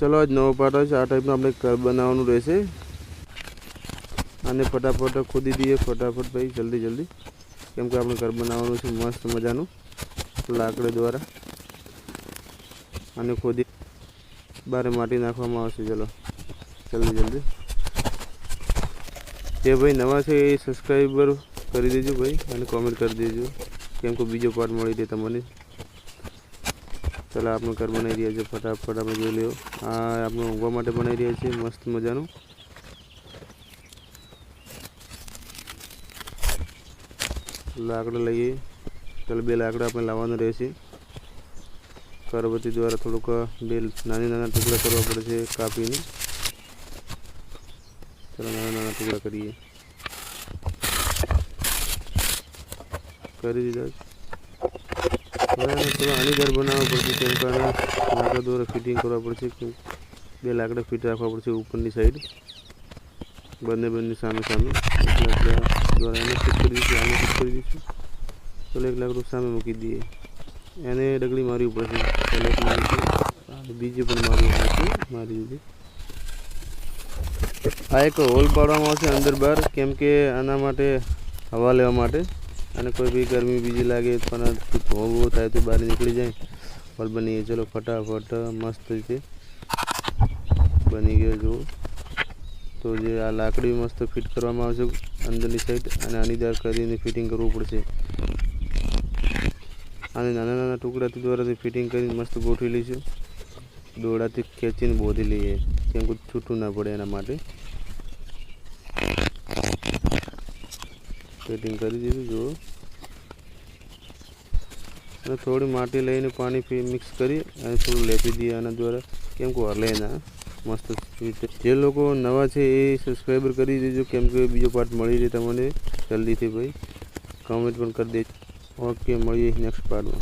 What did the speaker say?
चलो आज नવો पार्ट है आ टाइप अपने घर बनावानुं रहेशे आने फटाफट खोदी दीए फटाफट भाई जल्दी जल्दी केम के अपने घर बनावानुं छे मस्त मजानुं लाकड़ी द्वारा आने खोदी बारे माटी नाखवामां आवशे। चलो जल्दी जल्दी जे भाई नवा छे ए सब्सक्राइबर करी देजो भाई अने कॉमेंट कर देजो केम के बीजो पार्ट मळी दे तमने। चलो आपने घर बनाई रह्या छे फटाफट आपणे जोई लो आ आपणे ऊंघवा माटे बनाई रह्या छे मस्त मजानुं लाकड़ा लईए। चलो बे लाकड़ा अपने लाववानुं रहेशे करवती द्वारा थोड़ुंक बे नाना नाना टुकड़ा करवा पड़े छे कापीने। चलो नाना नाना टुकड़ा करिए करी दीधा। थोड़ा आनीदार बनाववा पड़शे केम के लाकड़ा द्वारा फिटिंग करवा पड़शे बे लाकड़ा फिट राखवा पड़शे उपरनी साइड बंने सामे सामे द्वारा एने फिट करी दीशुं आने फिट करी दीशुं। चलो एक लाकड़ું सामे मूकी दीए एने डगली मारवी पड़शे। चलो एक मारी बीजी पण मारी दीधी। आ एक होल पाडवामां आवशे अंदर बहार केम के आना माटे हवा लेवा माटे अने कोई भी गर्मी बीजी लागे पण भोगो थाय तो बहार निकली जाए होल बनी। चलो फटाफट मस्त रीते बनी गयो जो तो जे आ लाकड़ी मस्त फिट करवामां आवशे अंदरनी साइड अने आनीदार करीने फिटिंग करवुं पड़शे। आने नाना नाना टुकड़ा द्वारा फिटिंग करीने मस्त गोठवी लईशुं दोरडाथी खेंचीने बोधी लईए केम के छूटुं ना पड़े एना माटे फिटिंग करी दीधुं जो अने थोड़ी माटी लईने पानी मिक्स करी अने थोड़ुं लेपी दीए आना द्वारा केम के हले ना मस्त स्वीट। जे लोको नवा छे ए सब्सक्राइबर करी देजो केम के बीजो पार्ट मळी रहे तमने जल्दी थी भाई कमेंट पण कर देजो। ओके मळीए नेक्स्ट पार्ट में।